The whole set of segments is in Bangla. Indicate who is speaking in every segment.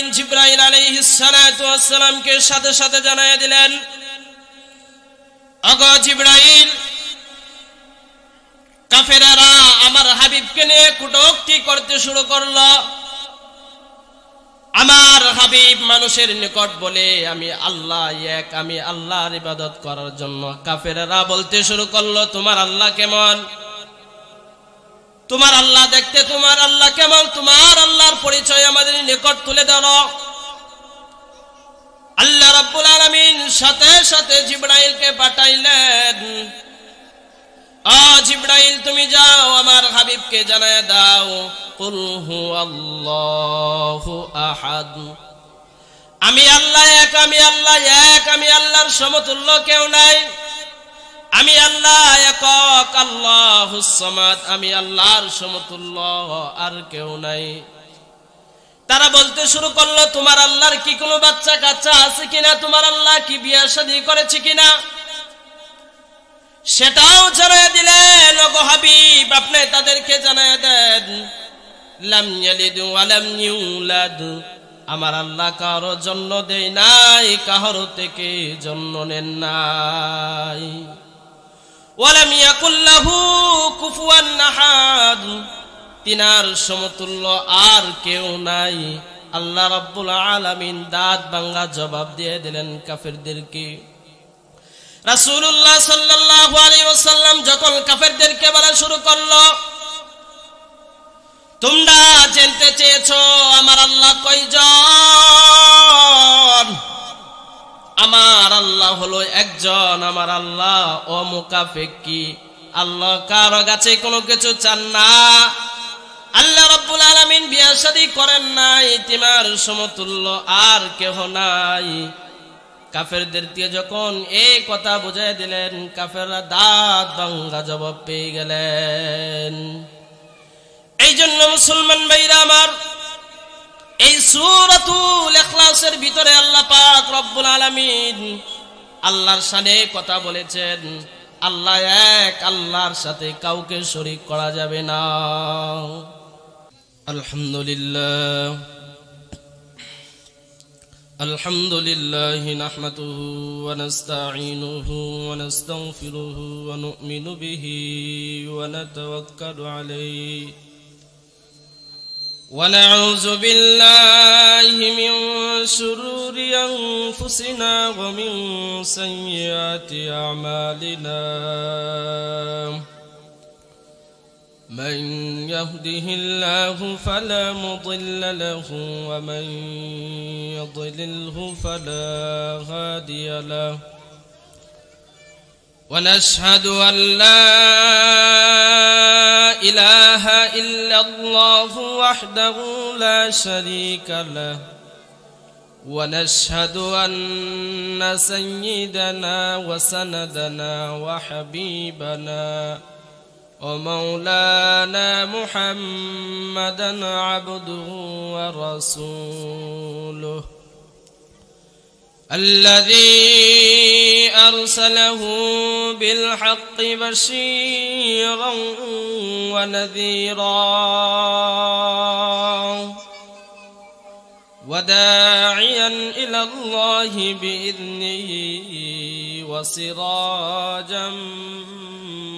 Speaker 1: আলামিন জিবরাইল আলাইহিস সালাতু ওয়াস সালামকে সাথে সাথে জানায়া দিলেন, ওগো জিবরাইল, কাফেররা আমার হাবিবকে নিয়ে কটূক্তি করতে শুরু করলো। আমার হাবিব মানুষের নিকট বলে আমি আল্লাহ এক, আমি আল্লাহর ইবাদত করার জন্য। কাফেররা বলতে শুরু করলো, তোমার আল্লাহ কেমন, তোমার আল্লাহ দেখতে তোমার আল্লাহ কেমন, তোমার আল্লাহর পরিচয় আমাদের নিকট তুলে দাও। আল্লাহ রাব্বুল আলামিন সাথে সাথে জিবরাইলকে পাঠাইলেন, ও জিবরাইল, তুমি যাও আমার হাবিবকে জানায় দাও, কুল হুয়াল্লাহু আহাদ, আমি আল্লাহ এক, আমি আল্লাহ এক, আমি আল্লাহর সমতুল্য কেউ নাই, আমি আল্লাহ একক, আল্লাহুস সামাদ, আমি আল্লাহর সমতুল্য আর কেউ নাই। তারা বলতে শুরু করলো, তোমার আল্লাহর কি কোনো বাচ্চা কাচ্চা আছে কিনা, তোমার আল্লাহ কি বিয়ে শাদী করেছে কিনা, সেটাও জানায় দিলেন। ওগো হাবিব, আপনি তাদেরকে জানায় দেন, লাম ইয়ালিদ ওয়া লাম ইউলাদ, আমার আল্লাহ কারো জন্ম দেয় নাই, কারো থেকে জন্ম নেন নাই। ওয়ালাম ইয়াকুল লাহু কুফুয়ান আহাদ, তিনার সমতুল্য আর কেউ নাই। আল্লাহ রাব্বুল আলামিন দাঁত ভাঙা জবাব দিয়ে দিলেন কাফেরদেরকে। রাসূলুল্লাহ সাল্লাল্লাহু আলাইহি ওয়াসাল্লাম যখন কাফেরদেরকে বলা শুরু করলো, তোমরা জানতে চেয়েছো আমার আল্লাহ কয়জন, আমার আল্লাহ হলো একজন, আমার আল্লাহ অমুকাফেক্কি, আল্লাহ কারো কাছে কোনো কিছু চান না, আল্লাহ রাব্বুল আলামিন বিয়ে শাদী করেন নাই, তিনার সমতুল্য আর কেহ নাই। কাফেরদেরকে যখন এই কথা বুঝাই দিলেন, কাফেররা দাঁত ভাঙা জবাব পেয়ে গেলেন। এই জন্য মুসলমান ভাইরা আমার, এই সূরাতুল ইখলাসের ভিতরে আল্লাহ পাক রব্বুল আলামিন আল্লাহর শানে কথা বলেছেন। আল্লাহ এক, আল্লাহর সাথে কাউকে শরীক করা যাবে না। আলহামদুলিল্লাহ আলহামদুলিল্লাহ নাহমাদুহু ওয়া নাস্তাঈনুহু ওয়া নাস্তাগফিরুহু ওয়া নু'মিনু বিহি ওয়া নাতাওয়াক্কালু আলাইহি ওয়া নাউযু বিল্লাহি মিন শুরুরি আনফুসিনা ওয়া মিন সাইয়্যাতি আ'মালিনা। من يهده الله فلا مضل له ومن يضلله فلا هادي له ونشهد أن لا إله إلا الله وحده لا شريك له ونشهد أن سيدنا وسندنا وحبيبنا ومولانا محمدا عبده ورسوله الذي أرسله بالحق بشيرا ونذيرا وداعيا إلى الله بإذنه وسراجا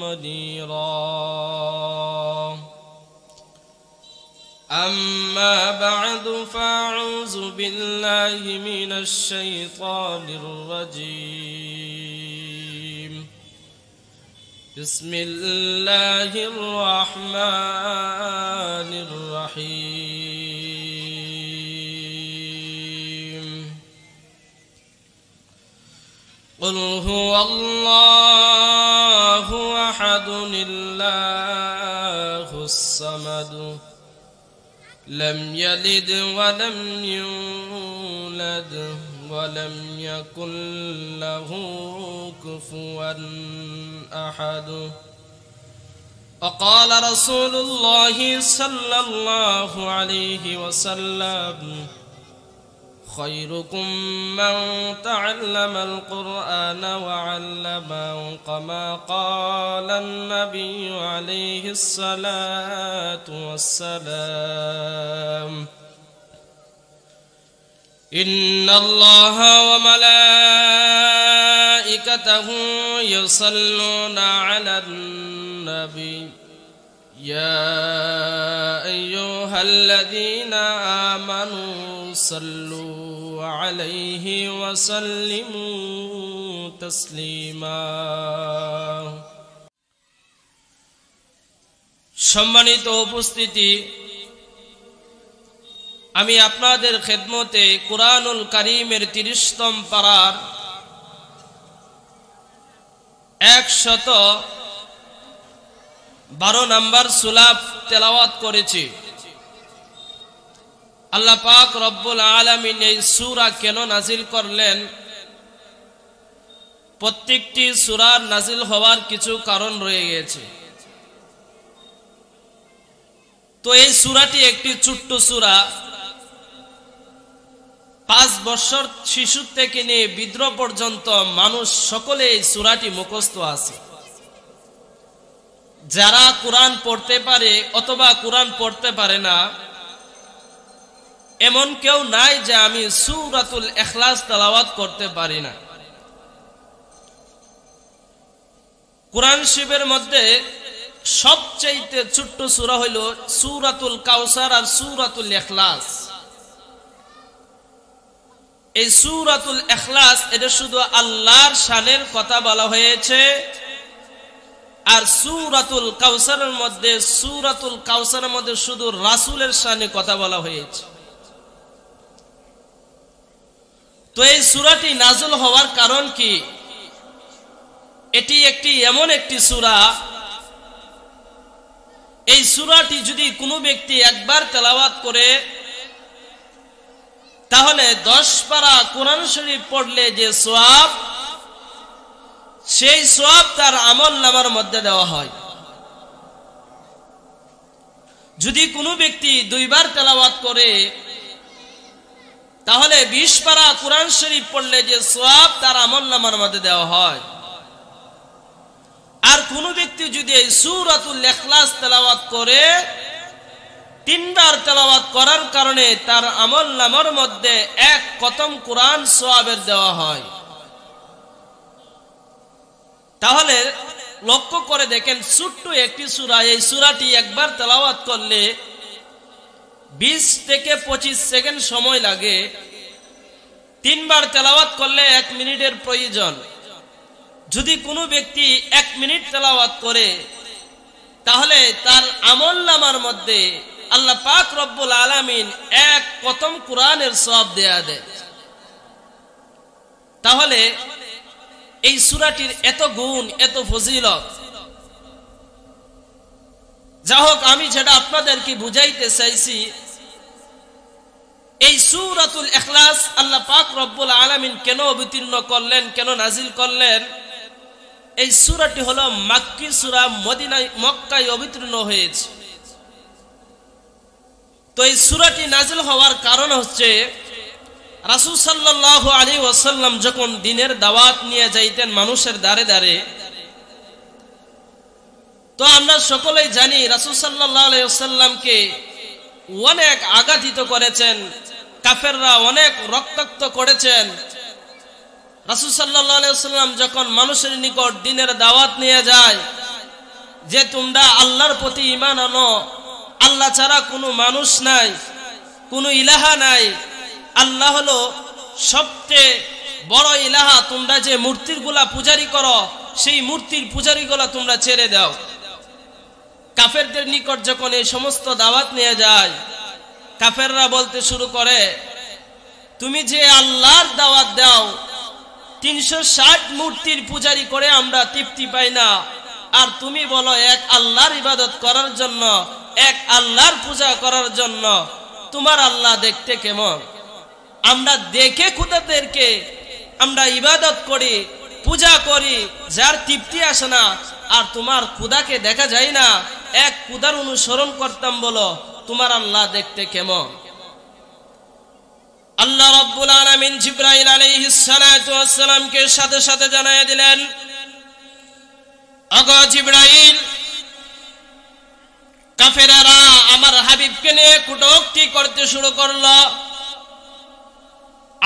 Speaker 1: منيرا. أما بعد فأعوذ بالله من الشيطان الرجيم. بسم الله الرحمن الرحيم. قل هو الله أحد الله الصمد لم يلد ولم يولد ولم يكن له كفوا أحد. وقال رسول الله صلى الله عليه وسلم خيركم من تعلم القرآن وعلمه كما قال النبي عليه الصلاة والسلام. ইন্নাল্লাহা ওয়া মালাইকাতাহু ইউসাল্লুনা আলান নবী ইয়া আইয়ুহাল্লাযীনা আমানু সাল্লু আলাইহি ওয়া সাল্লিমু তাসলিমা। সম্মানিত উপস্থিতি, আমি আপনাদের খেদমতে কুরআনুল কারীমের ৩০তম পারার ১১২ নম্বর সূরা তেলাওয়াত করেছি। আল্লাহ পাক রব্বুল আলামিন এই সূরা কেন নাজিল করলেন? প্রত্যেকটি সূরার নাজিল হওয়ার কিছু কারণ রয়ে গেছে। তো এই সূরাটি একটি ছোট্ট সূরা। ৫ বছর শিশু থেকে নিয়ে বৃদ্ধ পর্যন্ত মানুষ সকলে এই সূরাটি মুখস্থ আছে। যারা কোরআন পড়তে পারে অথবা কোরআন পড়তে পারে না, এমন কেউ নাই যে আমি সূরাতুল ইখলাস তেলাওয়াত করতে পারি না। কোরআন শরীফের মধ্যে সবচেয়ে ছোট্ট সূরা হইল সূরাতুল কাউসার আর সূরাতুল ইখলাস। এই সূরাতুল ইখলাস এটা শুধু আল্লাহর শানের কথা বলা হয়েছে, আর সূরাতুল কাউসারের মধ্যে শুধু রাসূলের শানে কথা বলা হয়েছে। তো এই সূরাটি নাযিল হওয়ার কারণ কি? এটি এমন একটি সূরা, এই সূরাটি যদি কোনো ব্যক্তি একবার তেলাওয়াত করে তাহলে ১০ পারা কোরআন শরীফ পড়লে যে সওয়াব, সেই সওয়াব তার আমলনামার মধ্যে দেওয়া হয়। যদি কোনো ব্যক্তি ২ বার তেলাওয়াত করে তাহলে ২০ পারা কোরআন শরীফ পড়লে যে সওয়াব তার আমলনামার মধ্যে দেওয়া হয়। আর কোন ব্যক্তি যদি এই সূরাতুল ইখলাস তেলাওয়াত করে ৩ বার তেলাওয়াত করার কারণে তার আমলনামার মধ্যে ১ খতম কোরআন সওয়াবের দেওয়া হয়। তাহলে লক্ষ্য করে দেখেন, ছোট্ট একটি সূরা, এই সূরাটি একবার তেলাওয়াত করলে ২০ থেকে ২৫ সেকেন্ড সময় লাগে। ৩ বার তেলাওয়াত করলে ১ মিনিটের প্রয়োজন। যদি কোনো ব্যক্তি ১ মিনিট তেলাওয়াত করে তাহলে তার আমলনামার মধ্যে আল্লাহ পাক রব্বুল আলামিন ১ খতম কোরআনের সওয়াব দেয়া দেয়। তাহলে এই সূরাটির এত গুণ, এত ফজিলত। যা হোক, আমি যেটা আপনাদেরকে বুঝাইতে চাইছি, এই সূরাতুল ইখলাস আল্লাহ পাক রব্বুল আলামিন কেন অবতীর্ণ করলেন, কেন নাজিল করলেন? এই সূরাটি হলো মাক্কি সূরা, মক্কায় অবতীর্ণ হয়েছে। তো এই সূরাটি নাজিল হওয়ার কারণ হচ্ছে রাসূল সাল্লাল্লাহু আলাইহি ওয়াসাল্লাম যখন দ্বীনের দাওয়াত নিয়ে যাইতেন মানুষের দ্বারে দ্বারে, তো আমরা সকলেই জানি রাসূল সাল্লাল্লাহু আলাইহি ওয়াসাল্লামকে অনেক আঘাতিত করেছেন, কাফেররা অনেক রক্তাক্ত করেছেন। রাসূল সাল্লাল্লাহু আলাইহি ওয়াসাল্লাম যখন মানুষের নিকট দ্বীনের দাওয়াত নিয়ে যায় যে তোমরা আল্লাহর প্রতি ঈমান আনো, আল্লাহ ছাড়া কোনো মানুষ নাই, কোনো ইলাহা নাই, আল্লাহ হলো সবচেয়ে বড় ইলাহা, তোমরা যে মূর্তিগুলা পূজারি করো সেই মূর্তির পূজারিগুলা তোমরা ছেড়ে দাও। কাফেরদের নিকট যখন এই সমস্ত দাওয়াত নিয়ে যায়, কাফেররা বলতে শুরু করে, তুমি যে আল্লাহর দাওয়াত দাও ৩৬০ মূর্তির পূজারি করে আমরা তৃপ্তি পাই না, আর তুমি বলো এক আল্লাহর ইবাদত করার জন্য, এক আল্লাহর পূজা করার জন্য। তোমার আল্লাহ দেখতে কেমন? আমরা দেখে খোদাদেরকে আমরা ইবাদত করি, পূজা করি, যার তৃপ্তি আসে না, আর তোমার খোদাকে দেখা যায় না, এক খোদার অনুসরণ করতাম, বলো তোমার আল্লাহ দেখতে কেমন? আল্লাহ রাব্বুল আলামিন জিবরাইল আলাইহিস সালাতু ওয়াস সালামকে সাথে সাথে জানায় দিলেন, ওগো জিবরাইল, কাফেররা আমার হাবিবকে নিয়ে কটূক্তি করতে শুরু করলো।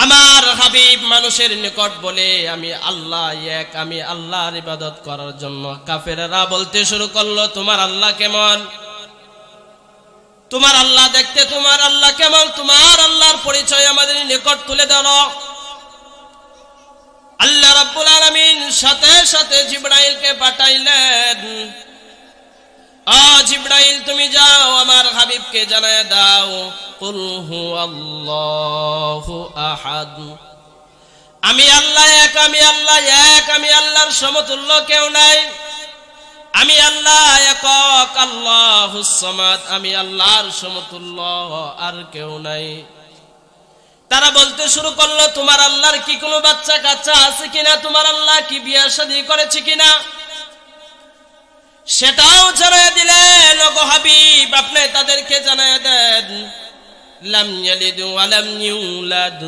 Speaker 1: আমার হাবিব মানুষের নিকট বলে আমি আল্লাহ এক, আমি আল্লাহর ইবাদত করার জন্য কাফেররা বলতে শুরু করলো তোমার আল্লাহ কেমন, তোমার আল্লাহ দেখতে তোমার আল্লাহ কেমন, তোমার আল্লাহর পরিচয় আমাদের নিকট তুলে দাও। আল্লাহ রাব্বুল আলামিন সাথে সাথে জিবরাইলকে পাঠাইলেন, জিবরাইল তুমি যাও আমার হাবিবকে জানায় দাও কুল হুয়াল্লাহু আহাদ, আমি আল্লাহ এক, আমি আল্লাহ এক, আমি আল্লাহর সমতুল্য কেউ নাই, আমি আল্লাহ একক, আল্লাহুস সামাদ, আমি আল্লাহর সমতুল্য আর কেউ নাই। তারা বলতে শুরু করলো তোমার আল্লাহর কি কোনো বাচ্চা কাচ্চা আছে কিনা, তোমার আল্লাহ কি বিয়ে শাদী করেছে কিনা, সেটাও জানায় দিলেন। ওগো হাবিব আপনি তাদেরকে জানায় দেন লাম ইয়ালিদ ওয়া লাম ইউলাদ,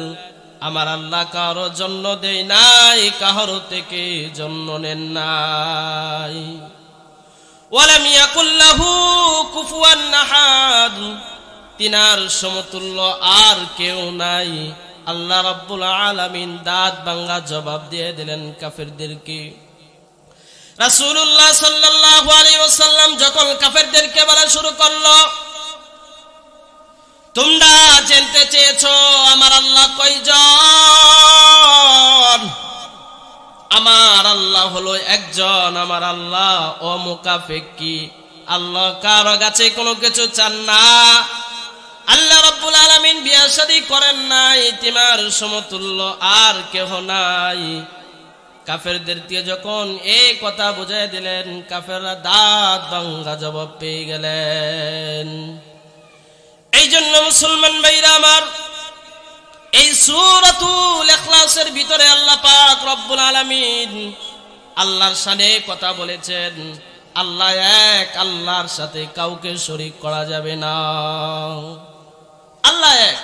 Speaker 1: আমার আল্লাহ কারো জন্ম দেয় নাই, কারো থেকে জন্ম নেন নাই। ওয়া লাম ইয়াকুল লাহু কুফুয়ান আহাদ, তিনার সমতুল্য আর কেউ নাই। আল্লাহ রাব্বুল আলামিন দাঁত ভাঙা জবাব দিয়ে দিলেন কাফেরদেরকে। রাসূলুল্লাহ সাল্লাল্লাহু আলাইহি ওয়াসাল্লাম যখন কাফেরদেরকে বলা শুরু করলো তোমরা জানতে চেয়েছো আমার আল্লাহ কয়জন, আমার আল্লাহ হলো একজন, আমার আল্লাহ অমুকাফেক্কি, আল্লাহ কারো কাছে কোনো কিছু চান না, আল্লাহ রাব্বুল আলামিন বিয়ে শাদী করেন নাই, তিনার সমতুল্য আর কেহ নাই। কাফেরদেরকে যখন এই কথা বুঝাই দিলেন কাফেররা দাঁত ভাঙা জবাব পেয়ে গেলেন। এই জন্য মুসলমান ভাইরা আমার, এই সূরাতুল ইখলাসের ভিতরে আল্লাহ পাক রব্বুল আলামিন আল্লাহর শানে কথা বলেছেন। আল্লাহ এক, আল্লাহর সাথে কাউকে শরীক করা যাবে না। আল্লাহ এক,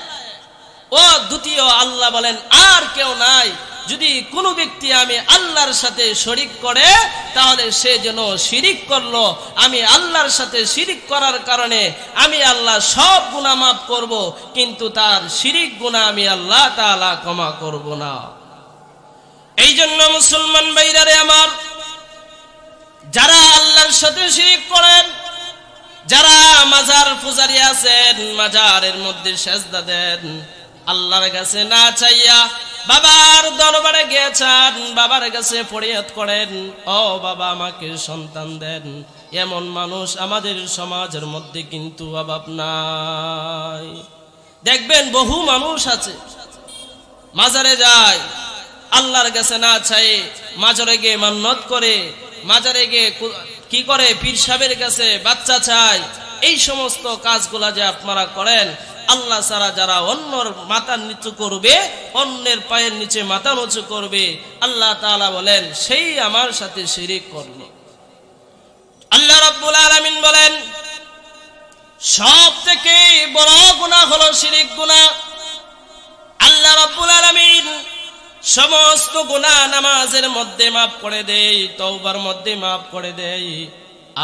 Speaker 1: ও দ্বিতীয় আল্লাহ বলেন আর কেউ নাই। যদি কোনো ব্যক্তি আমি আল্লাহর সাথে শরীক করে তাহলে সে যেন শিরিক করলো, আমি আল্লাহর সাথে শিরিক করার কারণে আমি আল্লাহ সব গুনাহ মাফ করব, কিন্তু তার শিরিক গুনাহ আমি আল্লাহ তাআলা ক্ষমা করব না। এই জন্য মুসলমান ভাইরারে আমার, যারা আল্লাহর সাথে শিরিক করেন, যারা মাজার পূজারী আছেন, মাজারের মধ্যে সেজদা দেন, আল্লাহর কাছে না চাইয়া বাবার দরবারে গিয়েছেন, বাবার কাছে ফরিয়াদ করেন ও বাবা আমাকে সন্তান দেন, এমন মানুষ আমাদের সমাজের মধ্যে কিন্তু অভাব নাই। দেখবেন বহু মানুষ আছে মাজারে যায়, আল্লাহর কাছে না চাই, মাজারে গিয়ে মান্নত করে, মাজারে গিয়ে কি করে পীর সাহেবের কাছে বাচ্চা চায়। এই সমস্ত কাজগুলা যে আপনারা করেন, আল্লাহ ছাড়া যারা অন্যর মাথা নিচু করবে, অন্যের পায়ের নিচে মাথা নিচু করবে, আল্লাহ তাআলা বলেন সেই আমার সাথে শিরিক করল। আল্লাহ রাব্বুল আলামিন বলেন সবথেকে বড় গুনাহ হলো শিরিক গুনাহ। আল্লাহ রাব্বুল আলামিন সমস্ত গুনাহ নামাজের মধ্যে মাফ করে দেয়, তওবার মধ্যে মাফ করে দেয়।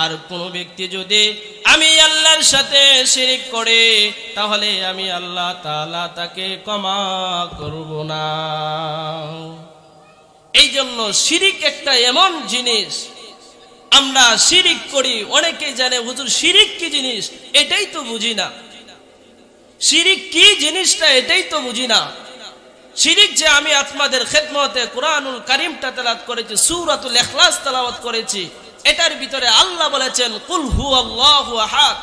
Speaker 1: আর কোন ব্যক্তি যদি আমি আল্লাহর সাথে শিরিক করে তাহলে আমি আল্লাহ তাআলা তাকে ক্ষমা করব না। এই জন্য শিরিক একটা এমন জিনিস, আমরা শিরিক করি, অনেকে জানে হুজুর শিরিক কি জিনিস এটাই তো বুঝি না, শিরিক কি জিনিসটা এটাই তো বুঝি না। শিরিক যে আমি আপনাদের খেদমতে কুরআনুল কারীমটা তেলাওয়াত করেছি, সূরাতুল ইখলাস তেলাওয়াত করেছি, এটার ভিতরে আল্লাহ বলেছেন কুল হুয়াল্লাহু আহাদ।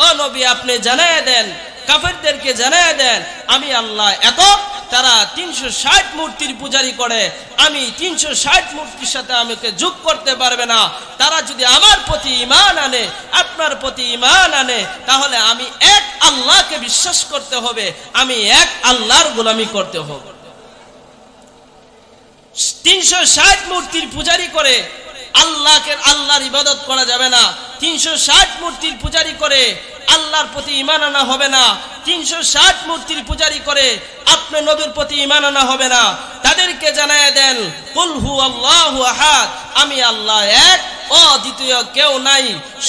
Speaker 1: ও নবী আপনি জানায় দেন, কাফেরদেরকে জানায় দেন আমি আল্লাহ একক। তারা 360 মূর্তির পূজারি করে, আমি 360 মূর্তির সাথে আমাকে যোগ করতে পারবে না। তারা যদি আমার প্রতি ঈমান আনে, আপনার প্রতি ঈমান আনে, তাহলে আমি এক আল্লাহকে বিশ্বাস করতে হবে, আমি এক আল্লাহর গোলামি করতে হবে। 360 মূর্তির পূজারি করে আল্লাহর ইবাদত করা যাবে না। 360 মূর্তির পূজারি করে আল্লাহর প্রতি ঈমান আনা হবে না। 360 মূর্তির পূজারি করে আপনার নবীর প্রতি ঈমান আনা হবে না। তাদেরকে জানায় দেন কুল হুয়াল্লাহু আহাদ, আমি আল্লাহ এক, অদ্বিতীয় কেউ নাই,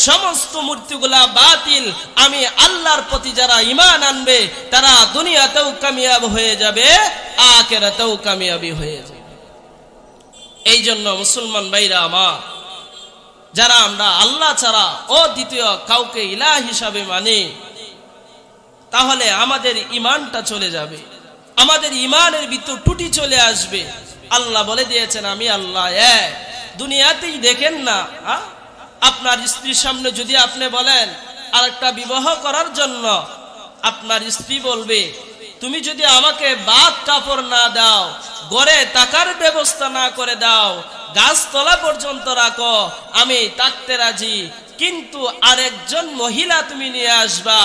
Speaker 1: সমস্ত মূর্তিগুলা বাতিল। আমি আল্লাহর প্রতি যারা ঈমান আনবে তারা দুনিয়াতেও কামিয়াব হয়ে যাবে, আখিরাতেও কামিয়াবি হয়ে যাবে। এই জন্য মুসলমান ভাইরা আমার, যারা আমরা আল্লাহ ছাড়া অদ্বিতীয় কাউকে ইলাহ হিসাবে মানি, তাহলে আমাদের ঈমানটা চলে যাবে, আমাদের ঈমানের ভিতর ত্রুটি চলে আসবে। আল্লাহ বলে দিয়েছেন আমি আল্লাহ এক। দুনিয়াতেই দেখেন না, আপনার স্ত্রীর সামনে যদি আপনি বলেন আরেকটা বিবাহ করার জন্য, আপনার স্ত্রী বলবে তুমি যদি আমাকে বাদ কাপড় না দাও, ঘরে টাকার ব্যবস্থা না করে দাও, গাছতলা পর্যন্ত রাখো, আমি থাকতে রাজি। কিন্তু আরেকজন মহিলা তুমি নিয়ে আসবা,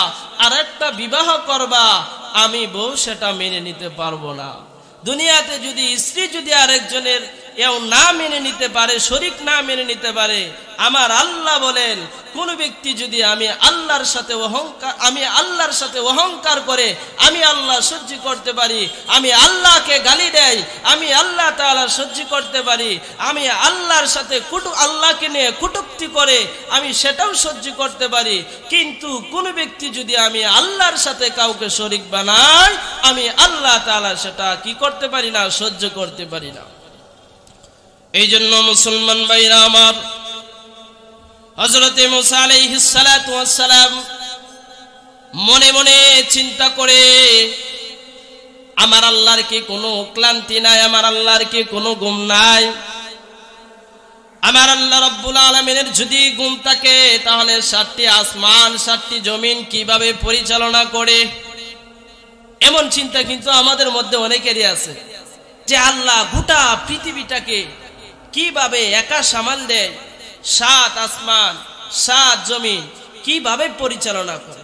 Speaker 1: আরেকটা বিবাহ করবা, আমি বউ সেটা মেনে নিতে পারবো না। দুনিয়াতে যদি স্ত্রী যদি আরেকজনের এও না মেনে নিতে পারে, শরীক না মেনে নিতে পারে, আমার আল্লাহ বলেন কোন ব্যক্তি যদি আমি আল্লাহর সাথে অহংকার করে আমি আল্লাহ সহ্য করতে পারি, আমি আল্লাহকে গালি দেয়, আমি আল্লাহ তাআলা সহ্য করতে পারি, আমি আল্লাহর সাথে আল্লাহকে নিয়ে কটূক্তি করে আমি সেটাও সহ্য করতে পারি, কিন্তু কোন ব্যক্তি যদি আমি আল্লাহর সাথে কাউকে শরীক বানাই, আমি আল্লাহ তাআলা সেটা কি করতে পারি না, সহ্য করতে পারি না। এই জন্য মুসলমান ভাইরা আমার, হযরত মুসা আলাইহিস সালাতু ওয়াস সালাম মনে মনে চিন্তা করে, আমার আল্লাহর কি কোনো ক্লান্তি নাই, আমার আল্লাহর কি কোনো ঘুম নাই? আমার আল্লাহ রাব্বুল আলামিনের যদি ঘুম থাকে তাহলে 7টি আসমান 7টি জমিন কিভাবে পরিচালনা করে? এমন চিন্তা কিন্তু আমাদের মধ্যে অনেকেরই আছে যে আল্লাহ গোটা পৃথিবীটাকে কিভাবে একা সামাল দেয়, 7 আসমান 7 জমিন কিভাবে পরিচালনা করে।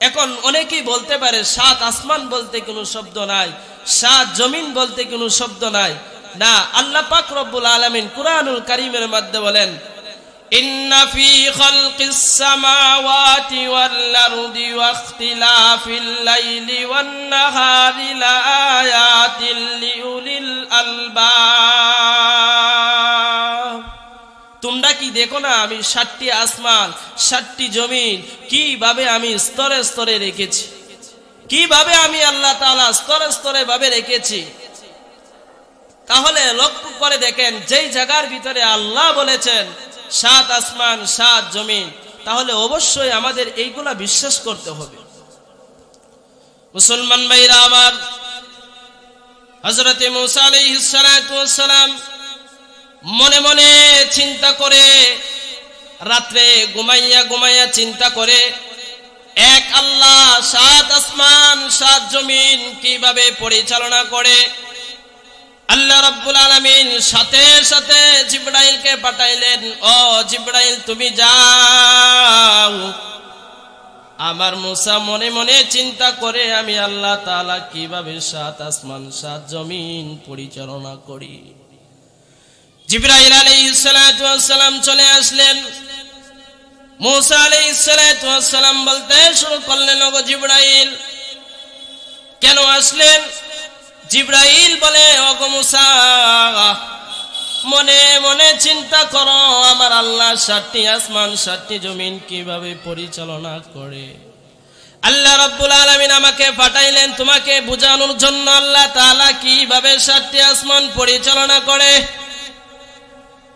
Speaker 1: এখন অনেকেই বলতে পারে 7 আসমান বলতে কোনো শব্দ নাই, 7 জমিন বলতে কোনো শব্দ নাই। না, আল্লাহ পাক রব্বুল আলামিন কুরআনুল কারীমের মধ্যে বলেন, ইন্না ফি খালকিস সামাওয়াতি ওয়াল আরদি ওয়াখতিলাফিল লাইলি ওয়ান নাহারি লাআয়াতিল লিউলিল আলবাব। তোমরা কি দেখো না আমি 7টি আসমান 7টি জমিন কিভাবে আমি স্তরে স্তরে রেখেছি, কিভাবে আমি আল্লাহ তাআলা স্তরে স্তরে ভাবে রেখেছি। তাহলে লক্ষ্য করে দেখেন, যেই জায়গার ভিতরে আল্লাহ বলেছেন 7 আসমান 7 জমিন, তাহলে অবশ্যই আমাদের এইগুলা বিশ্বাস করতে হবে। মুসলমান ভাইরা আমার, হযরত মুসা আলাইহিস সালাতু ওয়াস সালাম মনে মনে চিন্তা করে, রাত্রে ঘুমাইয়া ঘুমাইয়া চিন্তা করে, এক আল্লাহ 7 আসমান 7 জমিন কিভাবে পরিচালনা করে। আল্লাহ রাব্বুল আলামিন সাথে সাথে জিবরাইলকে পাঠাইলেন, ও জিবরাইল তুমি যাও। আমার মুসা মনে মনে চিন্তা করে, আমি আল্লাহ তাআলা কিভাবে 7 আসমান 7 জমিন পরিচালনা করি। জিবরাইল আলাইহিস সালাতু ওয়াস সালাম চলে আসলেন। মুসা আলাইহিস সালাতু ওয়াস সালাম বলতে শুরু করলেন, ওগো জিবরাইল কেন আসলেন? জিবরাইল বলে, ওগো মুসা মনে মনে চিন্তা করো, আমার আল্লাহ 7টি আসমান 7টি জমিন কিভাবে পরিচালনা করে। আল্লাহ রাব্বুল আলামিন আমাকে পাঠাইলেন তোমাকে বোঝানোর জন্য, আল্লাহ তাআলা কিভাবে 7টি আসমান পরিচালনা করে।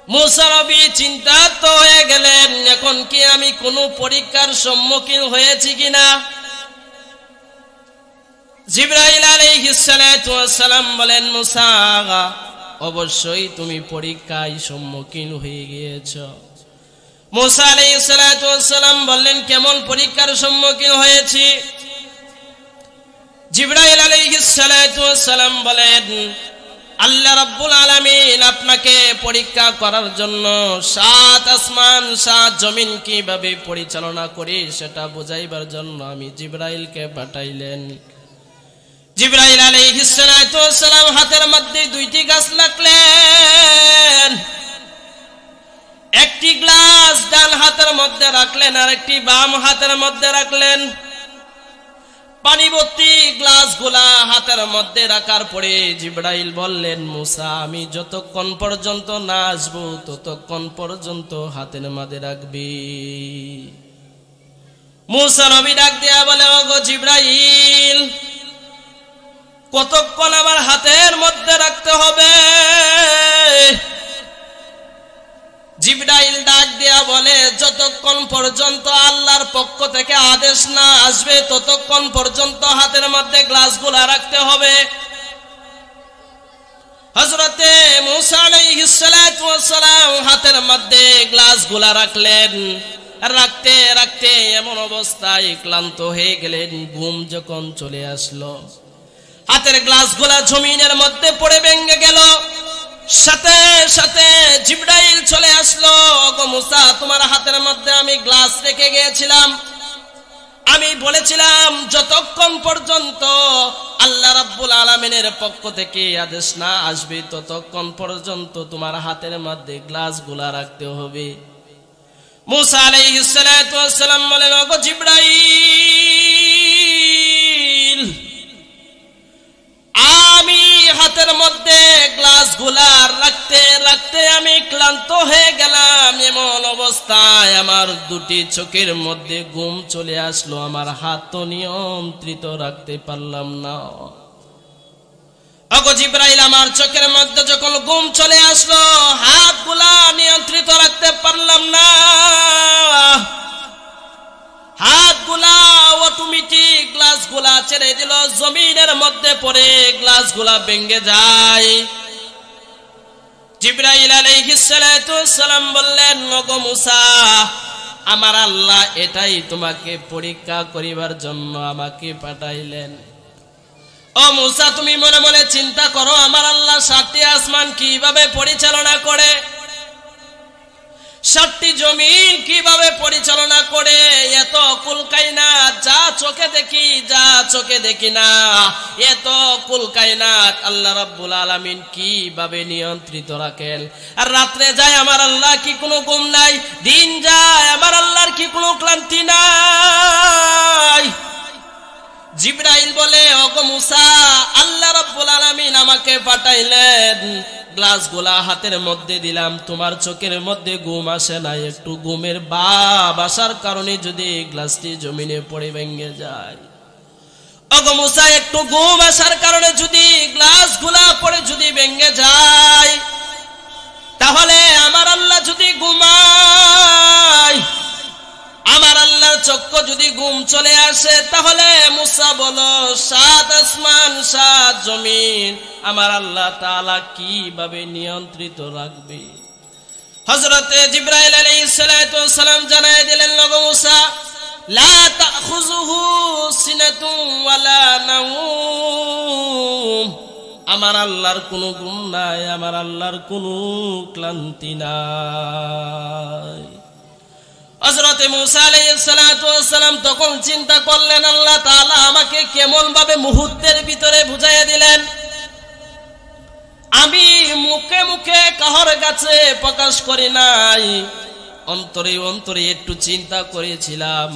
Speaker 1: মুসা নবী চিন্তাত হয়ে গেলেন, এখন কি আমি কোনো পরীক্ষার সম্মুখীন হয়েছি কিনা। জিবরাইল আলাইহিস সালাতু ওয়াস সালাম বলেন, মুসা অবশ্যই তুমি পরীক্ষায় সম্মুখীন হয়ে গিয়েছো। মুসা আলাইহিস সালাতু ওয়াস সালাম বললেন, কেমন পরীক্ষার সম্মুখীন হয়েছি? জিবরাইল আলাইহিস সালাতু ওয়াস সালাম বলেন, আল্লাহ রাব্বুল আলামিন আপনাকে পরীক্ষা করার জন্য 7 আসমান 7 জমিন কিভাবে পরিচালনা করে সেটা বুঝাইবার জন্য আমি জিবরাইলকে পাঠাইলেন। জিবরাইল আলাইহিস সালাতু ওয়াস সালাম হাতের মধ্যে 2টি গাছ রাখলেন, একটি গ্লাস ডান হাতের মধ্যে রাখলেন আর একটি বাম হাতের মধ্যে রাখলেন। পানি ভর্তি গ্লাসগুলা হাতের মধ্যে রাখার পরে জিবরাইল বললেন, মুসা আমি যতক্ষণ পর্যন্ত না আসবো ততক্ষণ পর্যন্ত হাতের মধ্যে রাখবি। মুসা নবী ডাক দিয়া বলে, ওগো জিবরাইল, কতক্ষণ আমার হাতের মধ্যে রাখতে হবে? জিবরাইল ডাক দিয়া বলে, যতক্ষণ পর্যন্ত আল্লাহর পক্ষ থেকে আদেশ না আসবে ততক্ষণ পর্যন্ত হাতের মধ্যে গ্লাসগুলা রাখতে হবে। হযরতে মুসা আলাইহিস সালাতু ওয়াস সালাম হাতের মধ্যে গ্লাসগুলা রাখলেন। রাখতে রাখতে এমন অবস্থায় ক্লান্ত হয়ে গেলেন, ঘুম যখন চলে আসলো, হাতের গ্লাসগুলা জমিনের মধ্যে পড়ে ভেঙে গেল। সাথে সাথে জিবরাইল চলে আসলো, ওগো মুসা তোমার হাতের মধ্যে আমি গ্লাস রেখে গিয়েছিলাম, আমি বলেছিলাম যতক্ষণ পর্যন্ত আল্লাহ রাব্বুল আলামিনের পক্ষ থেকে আদেশ না আসবে ততক্ষণ পর্যন্ত তোমার হাতের মধ্যে গ্লাসগুলা রাখতে হবে। মুসা আলাইহিস সালাতু ওয়াস সালাম বলেন, ওগো জিবরাইল, আমি হাতের মধ্যে গ্লাসগুলা রাখতে রাখতে আমি ক্লান্ত হয়ে গেলাম। এমন অবস্থায় আমার দুটি চোখের মধ্যে ঘুম চলে আসলো, আমার হাত তো নিয়ন্ত্রিত রাখতে পারলাম না। ওগো জিবরাইল, আমার চোখের মধ্যে যখন ঘুম চলে আসলো হাতগুলা নিয়ন্ত্রিত রাখতে পারলাম না, হাতগুলা অটোমেটিক গ্লাসগুলা ছেড়ে দিল, জমিনের মধ্যে পড়ে গ্লাসগুলা ভেঙে যায়। জিবরাইল আলাইহিস সালাতু ওয়াস সালাম বললেন, ওগো মুসা আমার আল্লাহ এটাই তোমাকে পরীক্ষা করিবার জন্য আমাকে পাঠাইলেন। ও মুসা তুমি মনে মনে চিন্তা করো আমার আল্লাহ 7টি আসমান কিভাবে পরিচালনা করে, 7টি জমিন কিভাবে পরিচালনা করে, এত কুলকায়নাত যা চোখে দেখি যা চোখে দেখি না, এত কুলকায়নাত আল্লাহ রাব্বুল আলামিন কিভাবে নিয়ন্ত্রিত রাখেন। আর রাত্রে যায় আমার আল্লাহ কি কোনো ঘুম নাই, দিন যায় আমার আল্লাহর কি কোনো ক্লান্তি নাই। জিবরাইল বলে, ওগো মুসা আল্লাহ রাব্বুল আলামিন আমাকে পাঠাইলেন, গ্লাসগুলা হাতের মধ্যে দিলাম, তোমার চোখের মধ্যে ঘুম আসে না, একটু ঘুমের ভাব আসার কারণে যদি গ্লাসটি জমিনে পড়ে ভেঙে যায়। ওগো মুসা একটু ঘুম আসার কারণে যদি গ্লাসগুলা পড়ে যদি ভেঙে যায়, তাহলে আমার আল্লাহ যদি ঘুমায়, আমার আল্লাহর চক্ষু যদি ঘুম চলে আসে, তাহলে মুসা বলো 7 আসমান 7 জমিন আমার আল্লাহ তাআলা কিভাবে নিয়ন্ত্রিত রাখবে। হযরতে জিবরাইল আলাইহিস সালাতু ওয়াস সালাম জানায় দিলেন, ওগো মুসা লা তাখুযুহু সিনাতুন ওয়ালা নাওম, আমার আল্লাহর কোনো ঘুম নাই, আমার আল্লাহর কোনো ক্লান্তি নাই। হযরতে মুসা আলাইহিস সালাতু ওয়াস সালাম তখন চিন্তা করলেন, আল্লাহ তাআলা আমাকে কেমন ভাবে মুহূর্তের ভিতরে বুঝাইয়া দিলেন। আমি মুখে মুখে কাহর কাছে প্রকাশ করি নাই, অন্তরে অন্তরে একটু চিন্তা করেছিলাম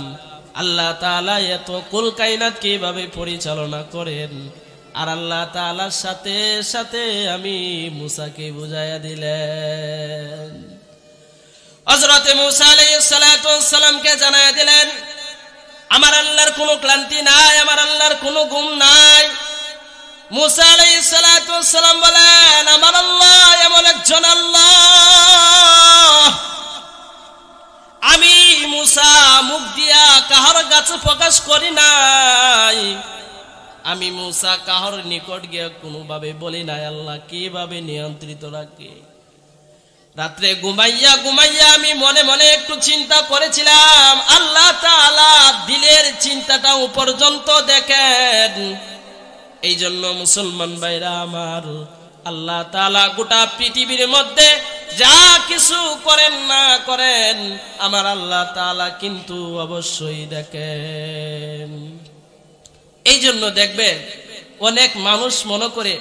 Speaker 1: আল্লাহ তাআলা এত কুল কায়নাত কিভাবে পরিচালনা করেন। আর আল্লাহ তাআলার সাথে সাথে আমি মুসাকে বুঝাইয়া দিলেন। হযরতে মুসা আলাইহিস সালাতু ওয়াস সালামকে জানায়া দিলেন, আমার আল্লাহর কোনো ক্লান্তি নাই, আমার আল্লাহর কোনো ঘুম নাই। মুসা আলাইহিস সালাতু ওয়াস সালাম বলেন, আমার আল্লাহ এমন একজন আল্লাহ, আমি মুসা মুখ দিয়া কাহার কাছে প্রকাশ করি নাই, আমি মুসা কাহার নিকট গিয়ে কোনোভাবে বলি নাই আল্লাহ কিভাবে নিয়ন্ত্রিত রাখে। রাত্রে ঘুমাইয়া ঘুমাইয়া আমি মনে মনে একটু চিন্তা করেছিলাম, আল্লাহ তাআলা দিলের চিন্তাটা পর্যন্ত দেখেন। এই জন্য মুসলমান ভাইরা আমার, আল্লাহ তাআলা গোটা পৃথিবীর মধ্যে যা কিছু করেন না করেন, আমার আল্লাহ তাআলা কিন্তু অবশ্যই দেখেন। এই জন্য দেখবেন অনেক মানুষ মনে করে